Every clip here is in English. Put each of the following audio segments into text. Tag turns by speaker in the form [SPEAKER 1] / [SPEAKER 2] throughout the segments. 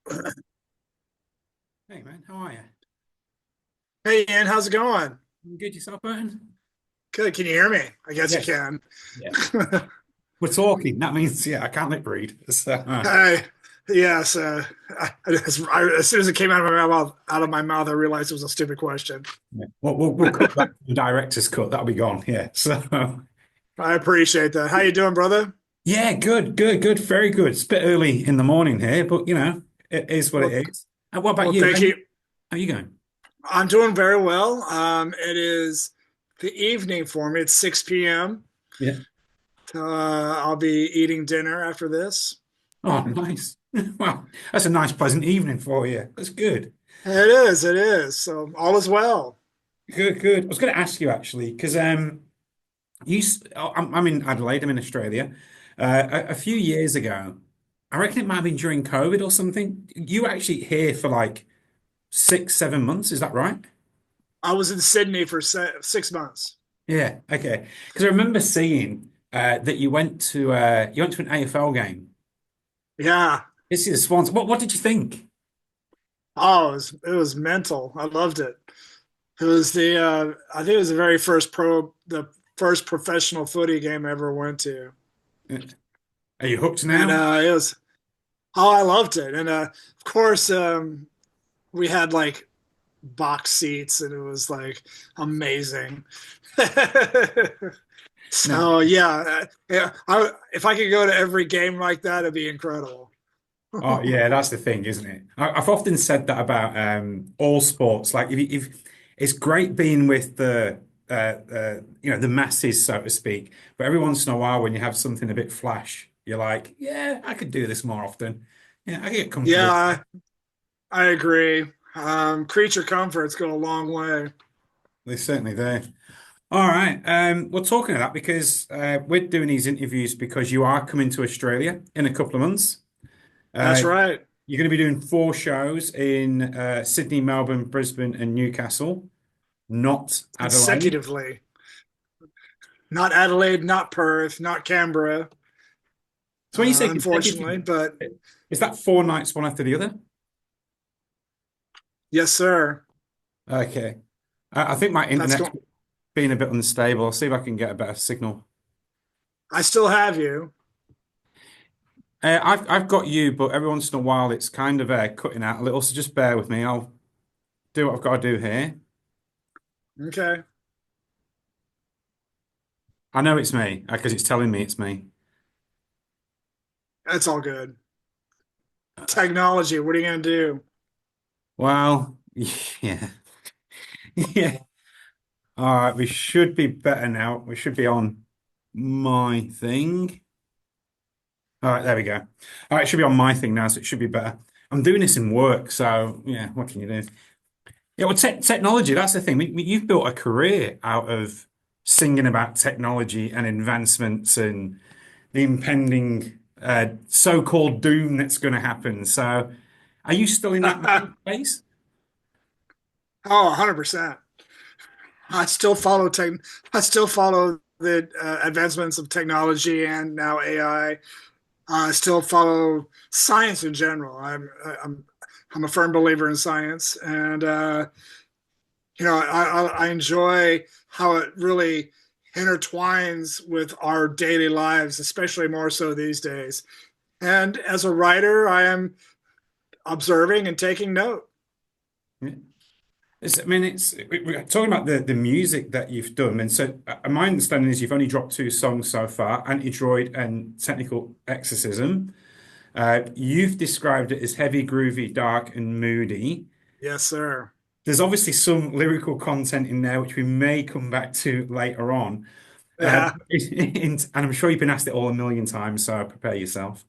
[SPEAKER 1] Hey man, how are you?
[SPEAKER 2] Hey Ian, how's it going?
[SPEAKER 1] You good yourself, Burton?
[SPEAKER 2] Good. Can you hear me? I guess you
[SPEAKER 1] Yes.
[SPEAKER 2] can.
[SPEAKER 1] Yeah. We're talking. That means I can't lip read. So,
[SPEAKER 2] Hi. Yes. As soon as it came out of my mouth, I realized it was a stupid question.
[SPEAKER 1] yeah. We'll cut that to the director's cut. That'll be gone. Yeah. So
[SPEAKER 2] I appreciate that. How you doing, brother?
[SPEAKER 1] yeah, good, very good. It's a bit early in the morning here, but it is what
[SPEAKER 2] Well,
[SPEAKER 1] it is. And what about
[SPEAKER 2] well,
[SPEAKER 1] you?
[SPEAKER 2] thank you.
[SPEAKER 1] How you going?
[SPEAKER 2] I'm doing very well. It is the evening for me. It's 6 p.m.
[SPEAKER 1] Yeah.
[SPEAKER 2] I'll be eating dinner after this.
[SPEAKER 1] Oh, nice. Well, that's a nice, pleasant evening for you. That's good.
[SPEAKER 2] It is. It is. So all is well.
[SPEAKER 1] Good. I was going to ask you actually, because I'm in Adelaide. I'm in Australia. A few years ago, I reckon it might have been during COVID or something. You were actually here for like 6, 7 months. Is that right?
[SPEAKER 2] I was in Sydney for 6 months.
[SPEAKER 1] Yeah. Okay. Because I remember seeing that you went to an AFL game.
[SPEAKER 2] Yeah.
[SPEAKER 1] This is the Swans. What did you think?
[SPEAKER 2] Oh, it was mental. I loved it. It was I think it was the first professional footy game I ever went to,
[SPEAKER 1] Are you hooked
[SPEAKER 2] and
[SPEAKER 1] now?
[SPEAKER 2] it was oh, I loved it, and of course we had like box seats, and it was like amazing.
[SPEAKER 1] No.
[SPEAKER 2] So yeah, if I could go to every game like that, it'd be incredible.
[SPEAKER 1] Oh yeah, that's the thing, isn't it? I've often said that about all sports. Like if it's great being with the masses, so to speak. But every once in a while, when you have something a bit flash, you're like, yeah, I could do this more often. Yeah, I get comfortable.
[SPEAKER 2] Yeah, I agree. Creature comforts go a long way.
[SPEAKER 1] They certainly do. All right. We're talking of that because we're doing these interviews because you are coming to Australia in a couple of months.
[SPEAKER 2] That's
[SPEAKER 1] Uh,
[SPEAKER 2] right.
[SPEAKER 1] you're going to be doing 4 shows in Sydney, Melbourne, Brisbane, and Newcastle. Not Adelaide.
[SPEAKER 2] Consecutively. Not Adelaide, not Perth, not Canberra,
[SPEAKER 1] So when you say consecutive,
[SPEAKER 2] unfortunately, but
[SPEAKER 1] is that 4 nights one after the other?
[SPEAKER 2] yes, sir.
[SPEAKER 1] Okay. I think my
[SPEAKER 2] That's
[SPEAKER 1] internet's
[SPEAKER 2] going.
[SPEAKER 1] being a bit unstable. I'll see if I can get a better signal.
[SPEAKER 2] I still have you.
[SPEAKER 1] I've got you, but every once in a while it's kind of cutting out a little. So just bear with me. I'll do what I've got to do here.
[SPEAKER 2] Okay,
[SPEAKER 1] I know it's me because it's telling me it's me.
[SPEAKER 2] that's all good. Technology. What are you gonna do?
[SPEAKER 1] Well, yeah, yeah. All right, we should be better now. We should be on my thing. All right, there we go. All right, it should be on my thing now, so it should be better. I'm doing this in work, so yeah, what can you do? Yeah, well, technology, that's the thing. You've built a career out of singing about technology and advancements and the impending so-called doom that's going to happen. So, are you still in that space?
[SPEAKER 2] Oh, 100%. I still follow tech. I still follow the advancements of technology and now AI. I still follow science in general. I'm a firm believer in science, and I enjoy how it really intertwines with our daily lives, especially more so these days. And as a writer, I am observing and taking note.
[SPEAKER 1] Yeah. I mean, we're talking about the music that you've done. And so, my understanding is you've only dropped 2 songs so far, Anti-Droid and Technical Exorcism. You've described it as heavy, groovy, dark, and moody.
[SPEAKER 2] Yes, sir.
[SPEAKER 1] There's obviously some lyrical content in there, which we may come back to later on.
[SPEAKER 2] Yeah.
[SPEAKER 1] And I'm sure you've been asked it all a million times, so prepare yourself.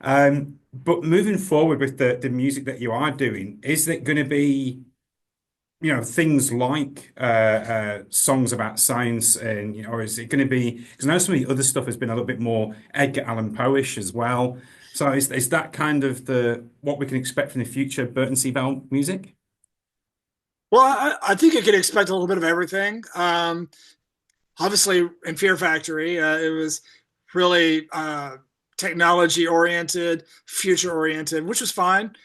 [SPEAKER 1] But moving forward with the music that you are doing, is it going to be, things like songs about science, and or is it going to be? Because I know some of the other stuff has been a little bit more Edgar Allan Poe-ish as well. So is that kind of the what we can expect from the future Burton C. Bell music?
[SPEAKER 2] Well, I think you can expect a little bit of everything. Obviously, in Fear Factory, it was really technology oriented, future oriented, which was fine.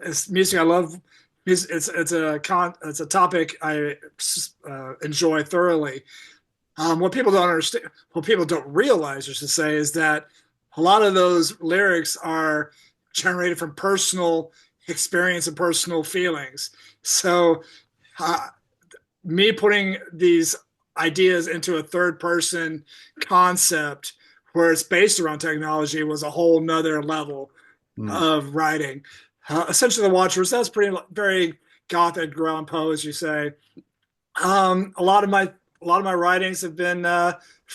[SPEAKER 2] it's music I love. It's a topic I enjoy thoroughly. What people don't understand, what people don't realize, I should say, is that a lot of those lyrics are generated from personal experience and personal feelings. So, uh, me putting these ideas into a third person concept where it's based around technology was a whole nother level
[SPEAKER 1] Mm,
[SPEAKER 2] of writing. Essentially, the Watchers, that's pretty very gothic ground poe, as you say. A lot of my writings have been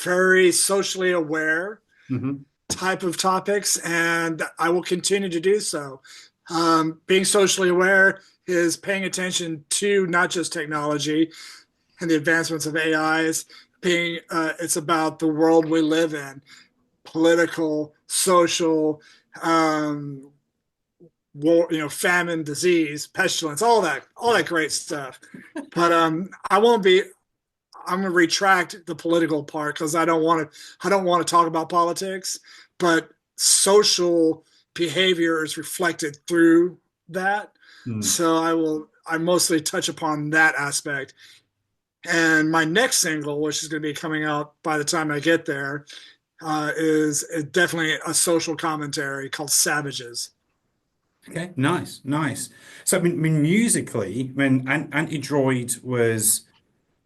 [SPEAKER 2] very socially aware
[SPEAKER 1] hmm
[SPEAKER 2] type of topics, and I will continue to do so. Being socially aware is paying attention to not just technology and the advancements of AIs. It's about the world we live in, political, social, um, war, famine, disease, pestilence, all that great stuff. But I won't be. I'm going to retract the political part because I don't want to talk about politics, but social behavior is reflected through that.
[SPEAKER 1] mm.
[SPEAKER 2] So I mostly touch upon that aspect. And my next single, which is going to be coming out by the time I get there, is definitely a social commentary called Savages.
[SPEAKER 1] Okay, nice, nice. So, I mean musically, when Anti-Droid was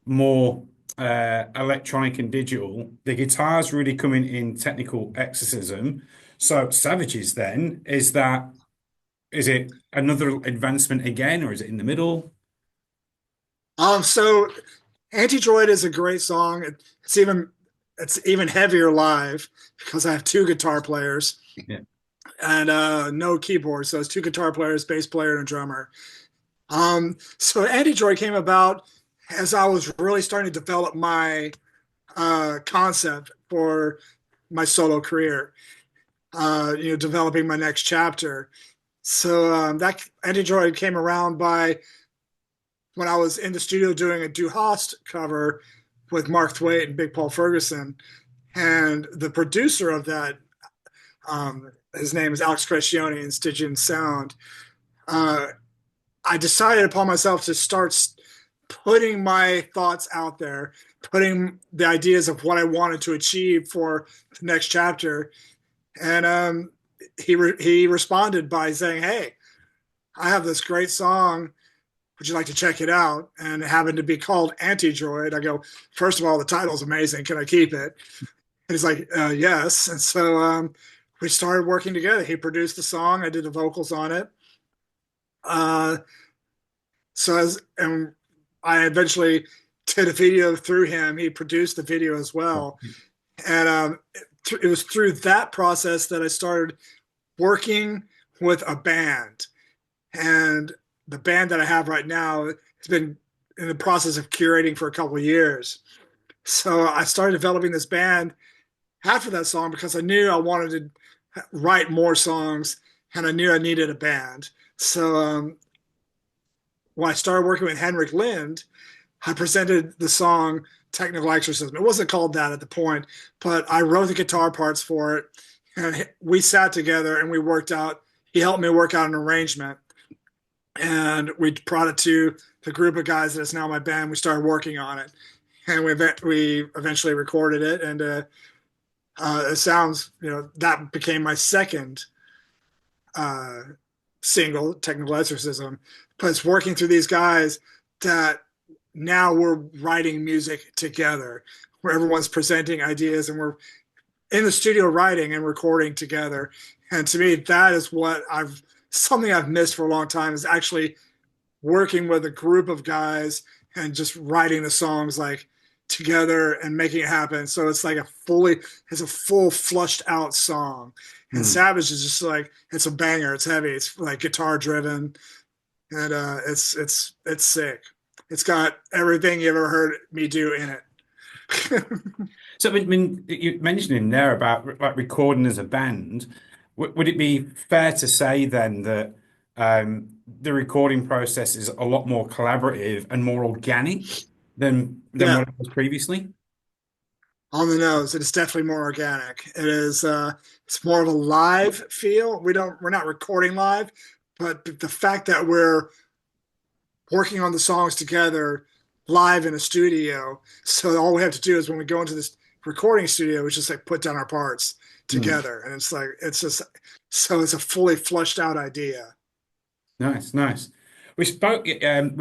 [SPEAKER 1] more electronic and digital, the guitars really coming in technical exorcism. So, Savages then, is it another advancement again, or is it in the middle?
[SPEAKER 2] So Anti-Droid is a great song. It's even heavier live because I have two guitar players
[SPEAKER 1] Yeah.
[SPEAKER 2] and no keyboard. So it's two guitar players, bass player, and a drummer. So Anti-Droid came about as I was really starting to develop my concept for my solo career. Developing my next chapter. So that Anti-Droid came around by when I was in the studio doing a Du Hast cover with Mark Thwaite and Big Paul Ferguson. And the producer of that, his name is Alex Crescione in Stygian Sound. Uh, I decided upon myself to start putting my thoughts out there, putting the ideas of what I wanted to achieve for the next chapter. And he responded by saying, "Hey, I have this great song. Would you like to check it out?" And it happened to be called Anti-Droid. I go, first of all, the title's amazing. Can I keep it? And he's like, yes. And so we started working together. He produced the song. I did the vocals on it. Uh, and I eventually did a video through him. He produced the video as well. And it was through that process that I started working with a band. And the band that I have right now has been in the process of curating for a couple of years. So I started developing this band after that song because I knew I wanted to write more songs and I knew I needed a band. So when I started working with Henrik Lind, I presented the song Technical Exorcism. It wasn't called that at the point, but I wrote the guitar parts for it. And we sat together and we worked out, he helped me work out an arrangement. And we brought it to the group of guys that is now my band. We started working on it. And we eventually recorded it. And it sounds, that became my second uh, single, Technical Exorcism. But it's working through these guys that now we're writing music together, where everyone's presenting ideas and we're in the studio writing and recording together. And to me, that is something I've missed for a long time is actually working with a group of guys and just writing the songs like together and making it happen. So it's a full flushed out song. And
[SPEAKER 1] Mm.
[SPEAKER 2] Savage is just like it's a banger. It's heavy. It's like guitar driven, and it's sick. It's got everything you ever heard me do in it.
[SPEAKER 1] So, I mean, you mentioned in there about like recording as a band. Would it be fair to say then that the recording process is a lot more collaborative and more organic than
[SPEAKER 2] Yeah,
[SPEAKER 1] what it was previously?
[SPEAKER 2] on the nose. It is definitely more organic. It's more of a live feel. We're not recording live, but the fact that we're working on the songs together live in a studio, so all we have to do is when we go into this recording studio, we just like put down our parts
[SPEAKER 1] Hmm.
[SPEAKER 2] together, and it's like it's just so it's a fully flushed out idea.
[SPEAKER 1] Nice, nice. We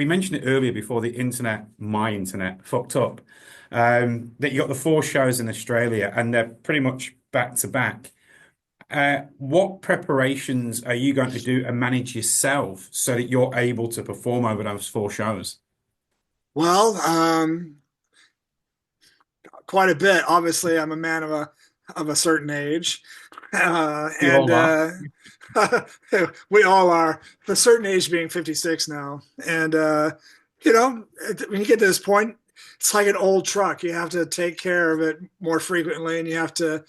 [SPEAKER 1] mentioned it earlier before the internet, my internet, fucked up. That you got the four shows in Australia and they're pretty much back to back. What preparations are you going to do and manage yourself so that you're able to perform over those four shows?
[SPEAKER 2] Well, quite a bit. Obviously, I'm a man of a certain age,
[SPEAKER 1] We
[SPEAKER 2] and
[SPEAKER 1] all are.
[SPEAKER 2] we all are. A certain age being 56 now, and when you get to this point, it's like an old truck. You have to take care of it more frequently, and you have to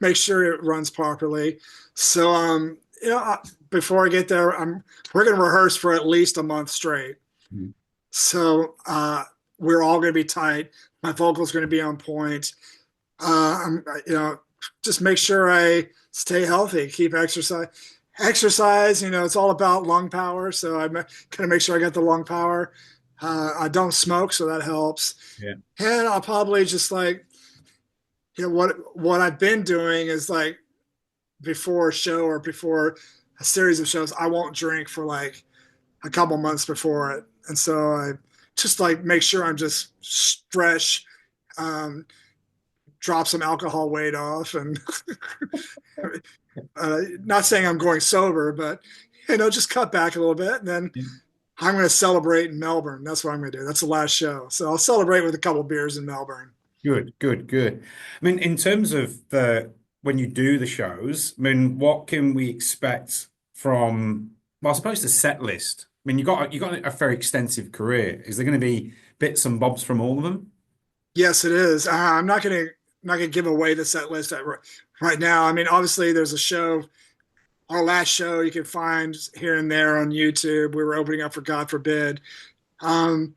[SPEAKER 2] make sure it runs properly. So, before I get there, we're going to rehearse for at least a month straight.
[SPEAKER 1] Mhm.
[SPEAKER 2] So we're all going to be tight. My vocals going to be on point. I'm, just make sure I stay healthy, keep exercise. Exercise, it's all about lung power. So I'm going to make sure I got the lung power. I don't smoke, so that helps.
[SPEAKER 1] Yeah.
[SPEAKER 2] And I'll probably just like, what I've been doing is like before a show or before a series of shows, I won't drink for like a couple months before it. And so I just like make sure I'm just fresh, um, drop some alcohol weight off, and not saying I'm going sober, but just cut back a little bit. And then I'm going to celebrate in Melbourne. That's what I'm going to do. That's the last show. So I'll celebrate with a couple beers in Melbourne.
[SPEAKER 1] Good, good, good. I mean, in terms of the when you do the shows, I mean, what can we expect from, well, I suppose the set list. I mean, you got a very extensive career. Is there going to be bits and bobs from all of them?
[SPEAKER 2] Yes, it is. I'm not gonna give away the set list right now. I mean, obviously, there's a show. Our last show you can find here and there on YouTube. We were opening up for God Forbid. Um,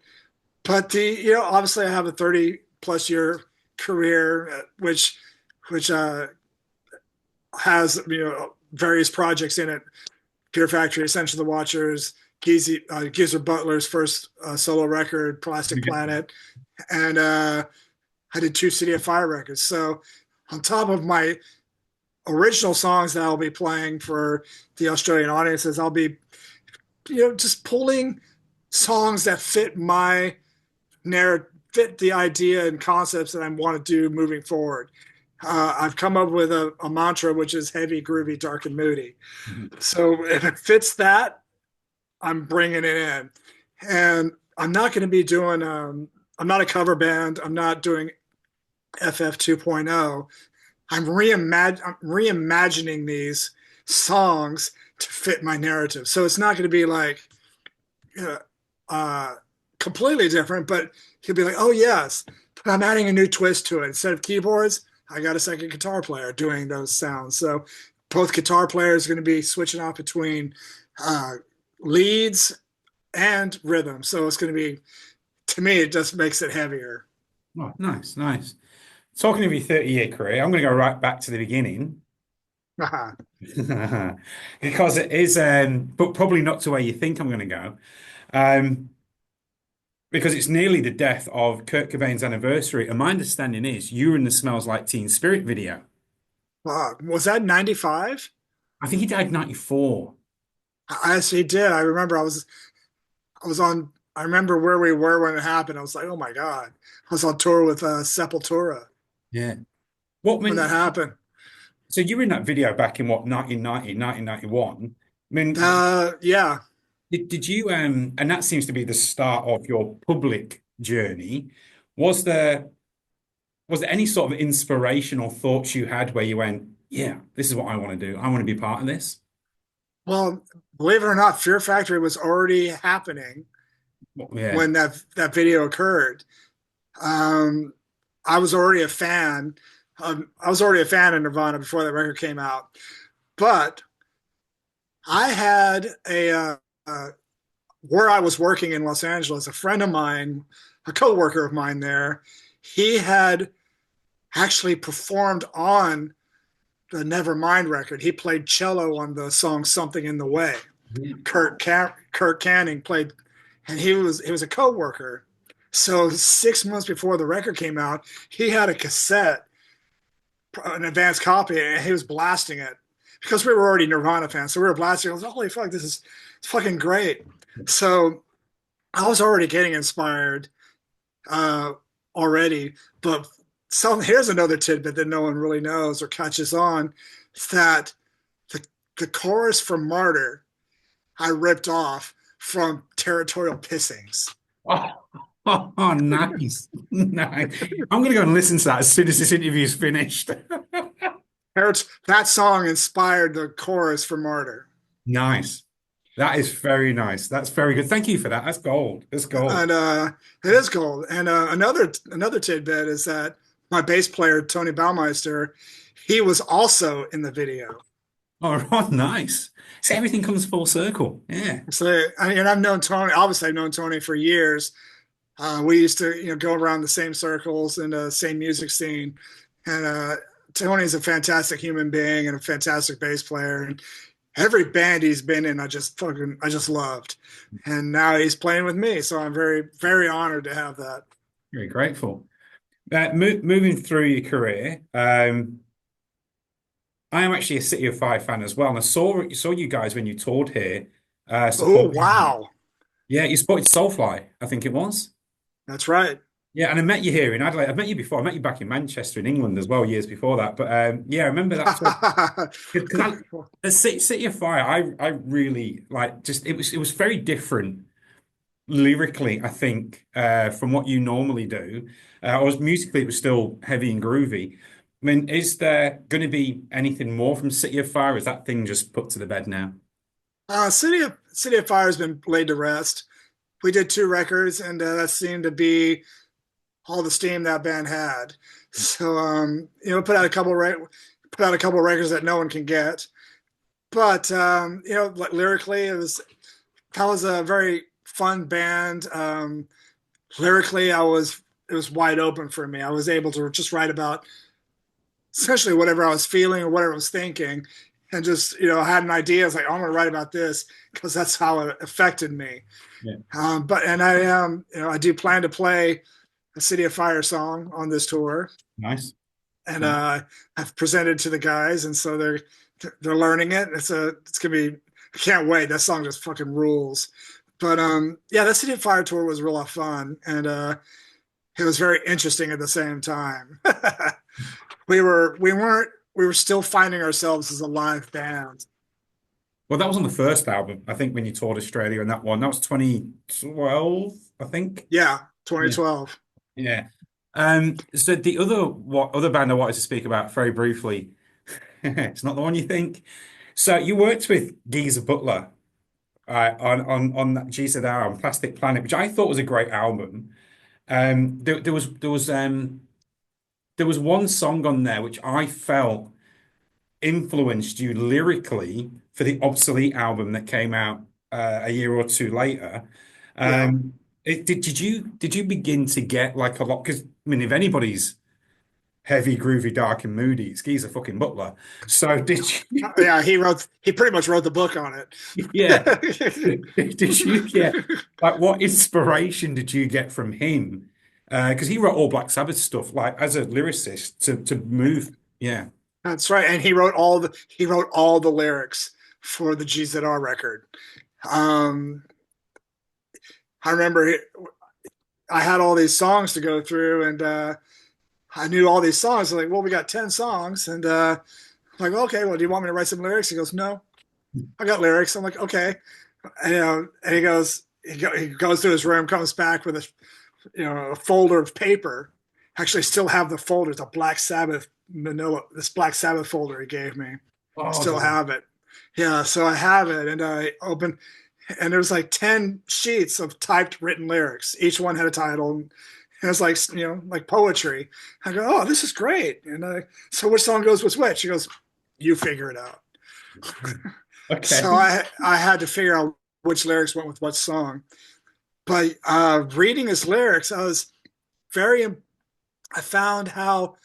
[SPEAKER 2] but obviously, I have a 30 plus year career, which has various projects in it. Fear Factory, Ascension of the Watchers, Geezer Butler's first solo record, Plastic Planet, and I did two City of Fire records. So on top of my original songs that I'll be playing for the Australian audiences, I'll be just pulling songs that fit my narrative, fit the idea and concepts that I want to do moving forward. I've come up with a mantra which is heavy, groovy, dark, and moody.
[SPEAKER 1] Mhm.
[SPEAKER 2] So if it fits that, I'm bringing it in. And I'm not going to be doing. I'm not a cover band. I'm not doing FF 2.0. I'm reimagining these songs to fit my narrative. So it's not going to be like uh, uh, completely different, but he'll be like, oh, yes, but I'm adding a new twist to it. Instead of keyboards, I got a second guitar player doing those sounds. So both guitar players are going to be switching off between uh, leads and rhythm. So it's going to be, to me, it just makes it heavier.
[SPEAKER 1] Oh, nice, nice. Talking of your 30-year career, I'm going to go right back to the beginning because it is, but probably not to where you think I'm going to go. Um, because it's nearly the death of Kurt Cobain's anniversary. And my understanding is you were in the Smells Like Teen Spirit video.
[SPEAKER 2] Was that 95?
[SPEAKER 1] I think he died in 94.
[SPEAKER 2] I actually did. I remember I was on. I remember where we were when it happened. I was like, oh my god! I was on tour with Sepultura
[SPEAKER 1] Yeah. What
[SPEAKER 2] when that
[SPEAKER 1] mean,
[SPEAKER 2] happened.
[SPEAKER 1] so you were in that video back in what, 1990, 1991? I mean,
[SPEAKER 2] Yeah.
[SPEAKER 1] did you, and that seems to be the start of your public journey. Was there, was there any sort of inspirational thoughts you had where you went, yeah, this is what I want to do. I want to be part of this?
[SPEAKER 2] Well, believe it or not, Fear Factory was already happening
[SPEAKER 1] Well, yeah.
[SPEAKER 2] when that video occurred. Um, I was already a fan. I was already a fan of Nirvana before that record came out, but I had where I was working in Los Angeles, a friend of mine, a coworker of mine there, he had actually performed on the Nevermind record. He played cello on the song Something in the Way.
[SPEAKER 1] Yeah.
[SPEAKER 2] Kurt Canning played, and he was a co-worker. So 6 months before the record came out, he had a cassette, an advanced copy, and he was blasting it because we were already Nirvana fans. So we were blasting. I was like, holy fuck, this is it's fucking great. So I was already getting inspired uh, already, but here's another tidbit that no one really knows or catches on, that the the chorus for Martyr I ripped off from Territorial Pissings.
[SPEAKER 1] Oh, oh, nice. Nice. I'm going to go and listen to that as soon as this interview is finished.
[SPEAKER 2] That song inspired the chorus for Martyr.
[SPEAKER 1] Nice. That is very nice. That's very good. Thank you for that. That's gold. That's gold.
[SPEAKER 2] And it is gold. And another tidbit is that my bass player Tony Baumeister, he was also in the video.
[SPEAKER 1] All right, nice. So everything comes full circle. Yeah.
[SPEAKER 2] So and I've known Tony. Obviously, I've known Tony for years. We used to go around the same circles and the same music scene. And Tony's a fantastic human being and a fantastic bass player. And every band he's been in, I just loved. And now he's playing with me, so I'm very very honored to have that.
[SPEAKER 1] Very grateful. Moving through your career, I am actually a City of Fire fan as well, and I saw you guys when you toured here,
[SPEAKER 2] Oh
[SPEAKER 1] supporting.
[SPEAKER 2] wow,
[SPEAKER 1] Yeah, you supported Soulfly, I think it was.
[SPEAKER 2] that's right.
[SPEAKER 1] Yeah, and I met you here in Adelaide. I've met you before. I met you back in Manchester in England as well, years before that. But yeah, I remember that tour because the City of Fire, I really like. Just it was very different lyrically, I think, from what you normally do. Or musically, it was still heavy and groovy. I mean, is there going to be anything more from City of Fire? Or is that thing just put to the bed now?
[SPEAKER 2] City of Fire has been laid to rest. We did 2 records, and that seemed to be all the steam that band had. So put out a couple records that no one can get. But lyrically, that was a very fun band. Lyrically, it was wide open for me. I was able to just write about essentially whatever I was feeling or whatever I was thinking, and just I had an idea. I was like, oh, I'm going to write about this because that's how it affected me.
[SPEAKER 1] Yeah,
[SPEAKER 2] But and I I do plan to play a City of Fire song on this tour,
[SPEAKER 1] nice.
[SPEAKER 2] and
[SPEAKER 1] Nice.
[SPEAKER 2] I've presented to the guys, and so they're learning it. It's gonna be I can't wait. That song just fucking rules. But yeah, that City of Fire tour was a real lot of fun, and it was very interesting at the same time. We were still finding ourselves as a live band.
[SPEAKER 1] Well, that was on the first album, I think, when you toured Australia, and that one that was 2012, I think.
[SPEAKER 2] Yeah,
[SPEAKER 1] Yeah.
[SPEAKER 2] 2012.
[SPEAKER 1] Yeah. So the other band I wanted to speak about very briefly, it's not the one you think. So you worked with Geezer Butler on that GZR album, Plastic Planet, which I thought was a great album. There was one song on there which I felt influenced you lyrically for the Obsolete album that came out a year or two later.
[SPEAKER 2] Yeah.
[SPEAKER 1] Did you begin to get like a lot? Because I mean, if anybody's heavy, groovy, dark, and moody, it's Geezer fucking Butler. So did you?
[SPEAKER 2] Yeah, he pretty much wrote the book on
[SPEAKER 1] Yeah.
[SPEAKER 2] it.
[SPEAKER 1] Did you get like what inspiration did you get from him? Because he wrote all Black Sabbath stuff, like as a lyricist to move. Yeah.
[SPEAKER 2] That's right. And he wrote all the lyrics for the GZR record. Um, I remember I had all these songs to go through, and I knew all these songs. I'm like, well, we got 10 songs, and I'm like, okay, well, do you want me to write some lyrics? He goes, no, I got lyrics. I'm like, okay, and, and he goes to his room, comes back with a folder of paper. Actually, still have the folder. It's a Black Sabbath manila. This Black Sabbath folder he gave me. I
[SPEAKER 1] Oh,
[SPEAKER 2] still
[SPEAKER 1] God.
[SPEAKER 2] have it. Yeah, so I have it, and I opened, and there was like 10 sheets of typed written lyrics. Each one had a title, and it was like like poetry. I go, oh, this is great. And so which song goes with which? He goes, you figure it out. So
[SPEAKER 1] Okay.
[SPEAKER 2] I had to figure out which lyrics went with what song. But reading his lyrics, very. I found how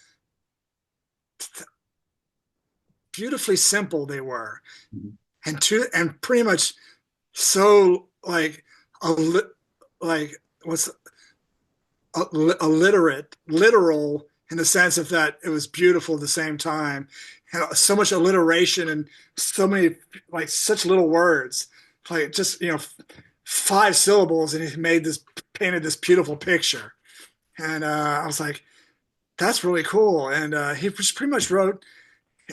[SPEAKER 2] beautifully simple they were, and pretty much so like a like what's illiterate, literal in the sense of that it was beautiful at the same time, and so much alliteration and so many like such little words, like just five syllables, and he made this painted this beautiful picture, and I was like, that's really cool, and he just pretty much wrote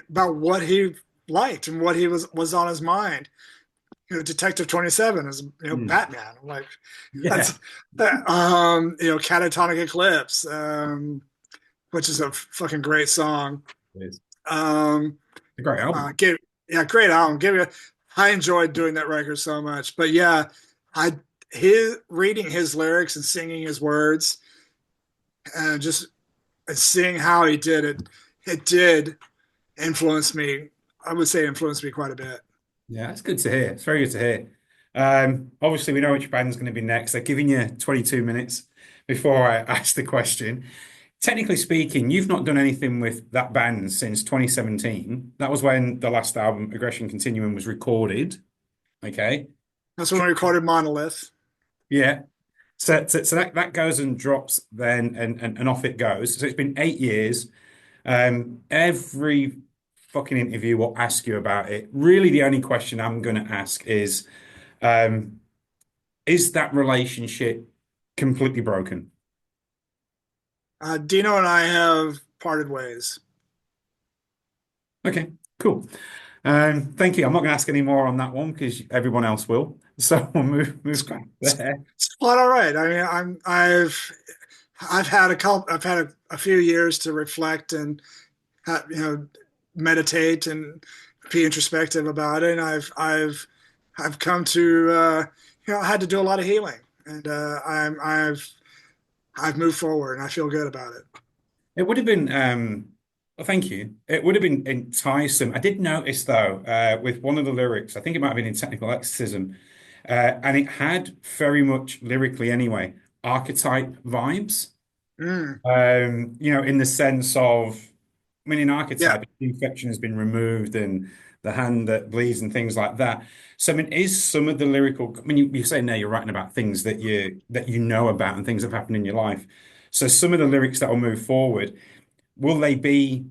[SPEAKER 2] about what he liked and what he was on his mind. Detective 27 is
[SPEAKER 1] Mm.
[SPEAKER 2] Batman. I'm like,
[SPEAKER 1] Yeah.
[SPEAKER 2] that's Catatonic Eclipse, which is a fucking great song.
[SPEAKER 1] It's
[SPEAKER 2] Um,
[SPEAKER 1] a great album.
[SPEAKER 2] give Yeah, great album. I enjoyed doing that record so much. But yeah, I his reading his lyrics and singing his words and just seeing how he did it, it did influence me. I would say influenced me quite a bit.
[SPEAKER 1] Yeah, that's good to hear. It's very good to hear. Obviously, we know which band's going to be next. They're giving you 22 minutes before I ask the question. Technically speaking, you've not done anything with that band since 2017. That was when the last album, Aggression Continuum, was recorded. Okay.
[SPEAKER 2] That's when I recorded Monolith.
[SPEAKER 1] Yeah. So that goes and drops then and off it goes. So it's been 8 years. Every fucking interview will ask you about it. Really, the only question I'm going to ask um, is that relationship completely broken?
[SPEAKER 2] Dino and I have parted ways.
[SPEAKER 1] Okay, cool. Thank you. I'm not going to ask any more on that one because everyone else will. So we'll move back there.
[SPEAKER 2] It's quite all right. I mean, I've had a few years to reflect and meditate and be introspective about it. And I've come to I had to do a lot of healing, and I've moved forward, and I feel good about it.
[SPEAKER 1] It would have been, well, thank you. It would have been enticing. I did notice though, with one of the lyrics, I think it might have been in Technical Exorcism, and it had very much lyrically anyway, archetype vibes.
[SPEAKER 2] Mm,
[SPEAKER 1] In the sense of, I mean, in
[SPEAKER 2] yeah,
[SPEAKER 1] archetype, the infection has been removed and the hand that bleeds and things like that. So, I mean, is some of the lyrical, I mean, you say now you're writing about things that you know about and things that have happened in your life. So some of the lyrics that will move forward, will they be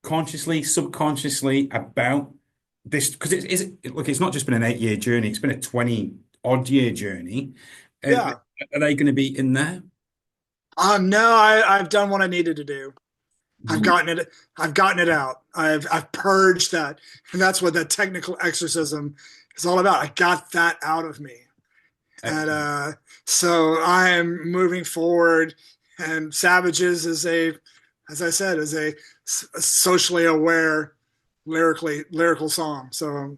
[SPEAKER 1] consciously, subconsciously about this? Because look, it's not just been an 8 year journey, it's been a 20 odd year journey. Uh,
[SPEAKER 2] yeah.
[SPEAKER 1] are they going to be in there?
[SPEAKER 2] No, I've done what I needed to do. I've
[SPEAKER 1] Mm.
[SPEAKER 2] gotten it. I've gotten it out. I've purged that, and that's what that technical exorcism is all about. I got that out of me, and
[SPEAKER 1] Excellent.
[SPEAKER 2] so I am moving forward. And Savages is as I said, is a socially aware, lyrical song. So,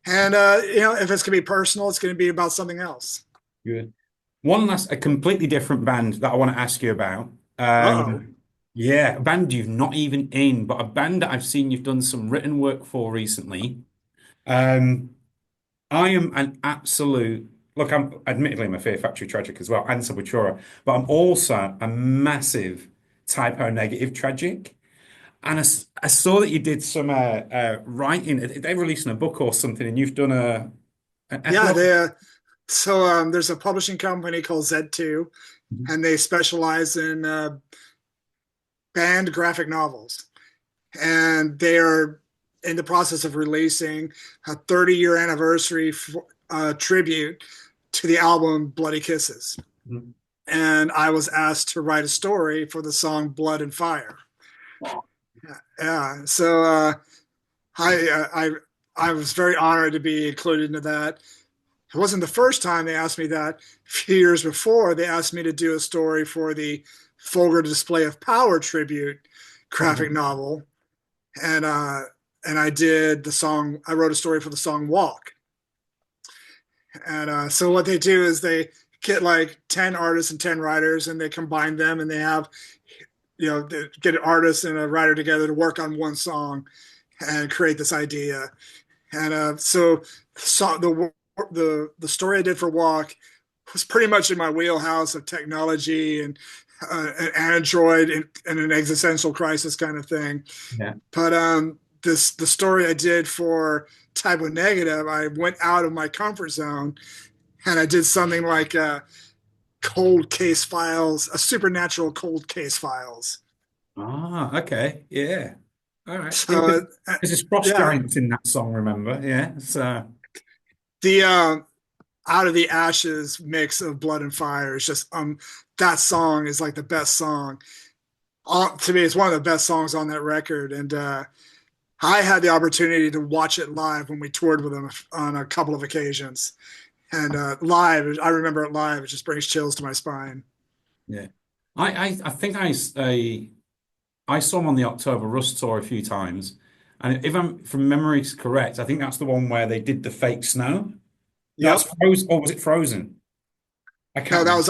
[SPEAKER 2] and if it's gonna be personal, it's gonna be about something else.
[SPEAKER 1] Good. One last, a completely different band that I want to ask you about.
[SPEAKER 2] Uh-oh.
[SPEAKER 1] Yeah, a band you've not even in, but a band that I've seen you've done some written work for recently. Um, I am an absolute, look, I'm a Fear Factory tragic as well, and Sepultura, but I'm also a massive typo negative tragic. And I saw that you did some writing. They're releasing a book or something, and you've done an
[SPEAKER 2] Yeah,
[SPEAKER 1] epilogue.
[SPEAKER 2] there's a publishing company called Z2,
[SPEAKER 1] Mhm.
[SPEAKER 2] and they specialize in banned graphic novels. And they are in the process of releasing a 30-year anniversary tribute to the album Bloody Kisses.
[SPEAKER 1] Mhm.
[SPEAKER 2] And I was asked to write a story for the song Blood and Fire. Yeah, so I, I was very honored to be included into that. It wasn't the first time they asked me that. A few years before, they asked me to do a story for the Vulgar Display of Power tribute graphic
[SPEAKER 1] Okay.
[SPEAKER 2] novel, and I did the song. I wrote a story for the song Walk, and so what they do is they get like 10 artists and 10 writers, and they combine them, and they have they get an artist and a writer together to work on one song and create this idea. And so the story I did for Walk was pretty much in my wheelhouse of technology and an android and an existential crisis kind of thing.
[SPEAKER 1] Yeah.
[SPEAKER 2] But the story I did for type of negative, I went out of my comfort zone and I did something like cold case files, a supernatural cold case files.
[SPEAKER 1] Ah, okay. Yeah. All right. Yeah,
[SPEAKER 2] So
[SPEAKER 1] there's frost
[SPEAKER 2] yeah,
[SPEAKER 1] giants in that song, remember? Yeah. So,
[SPEAKER 2] the out of the ashes mix of blood and fire is just that song is like the best song. To me, it's one of the best songs on that record, and I had the opportunity to watch it live when we toured with them on a couple of occasions. And live, I remember it live. It just brings chills to my spine.
[SPEAKER 1] yeah. I think I saw him on the October Rust tour a few times. And if I'm from memory correct, I think that's the one where they did the fake snow. No, it's
[SPEAKER 2] Yep.
[SPEAKER 1] frozen, or was it Frozen? I
[SPEAKER 2] No,
[SPEAKER 1] can't remember.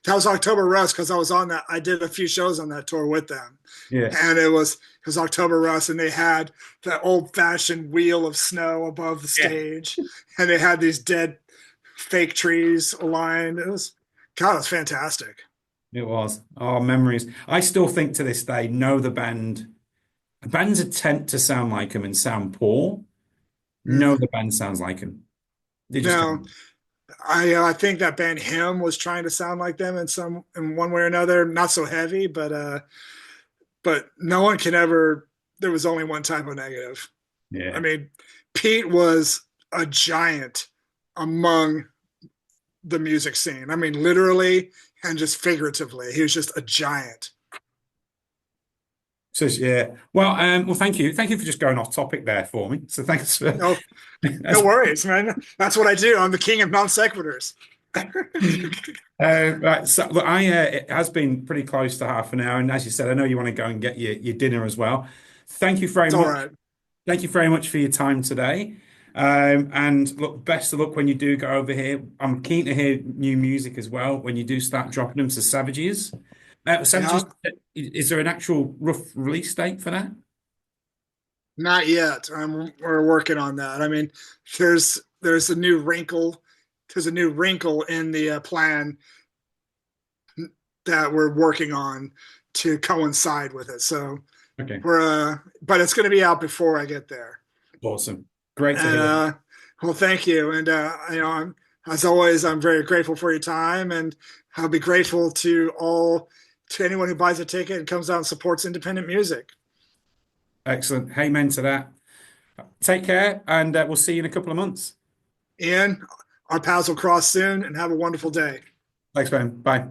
[SPEAKER 2] That was October Rust because I was on that. I did a few shows on that tour with them,
[SPEAKER 1] Yeah.
[SPEAKER 2] and it was October Rust, and they had that old fashioned wheel of snow above the
[SPEAKER 1] Yeah.
[SPEAKER 2] stage, and they had these dead fake trees aligned. It was God, it was fantastic.
[SPEAKER 1] It was. Oh, memories. I still think to this day, know the band. Bands attempt to sound like them and sound poor. No,
[SPEAKER 2] Mm.
[SPEAKER 1] the band sounds like them. They just
[SPEAKER 2] Now,
[SPEAKER 1] don't.
[SPEAKER 2] I think that band Him was trying to sound like them in one way or another. Not so heavy, but no one can ever. There was only one type of negative. I
[SPEAKER 1] Yeah.
[SPEAKER 2] mean, Pete was a giant among the music scene. I mean, literally and just figuratively, he was just a giant.
[SPEAKER 1] So yeah. Well, thank you. Thank you for just going off topic there for me. So thanks for
[SPEAKER 2] No, no
[SPEAKER 1] that's,
[SPEAKER 2] worries, man. That's what I do. I'm the king of non sequiturs.
[SPEAKER 1] right. So look, it has been pretty close to half an hour, and as you said, I know you want to go and get your dinner as well. Thank you very
[SPEAKER 2] It's all
[SPEAKER 1] much.
[SPEAKER 2] right.
[SPEAKER 1] Thank you very much for your time today. And look, best of luck when you do go over here. I'm keen to hear new music as well when you do start dropping them to Savages. Savages,
[SPEAKER 2] Yeah,
[SPEAKER 1] is there an actual rough release date for that?
[SPEAKER 2] not yet. We're working on that. I mean, there's a new wrinkle. There's a new wrinkle in the plan that we're working on to coincide with it. So
[SPEAKER 1] Okay,
[SPEAKER 2] but it's going to be out before I get there.
[SPEAKER 1] awesome. Great to
[SPEAKER 2] And
[SPEAKER 1] hear.
[SPEAKER 2] well, thank you. And as always, I'm very grateful for your time, and I'll be grateful to anyone who buys a ticket and comes out and supports independent music.
[SPEAKER 1] Excellent. Amen to that. Take care, and we'll see you in a couple of months.
[SPEAKER 2] Ian, our paths will cross soon, and have a wonderful day.
[SPEAKER 1] Thanks, man. Bye.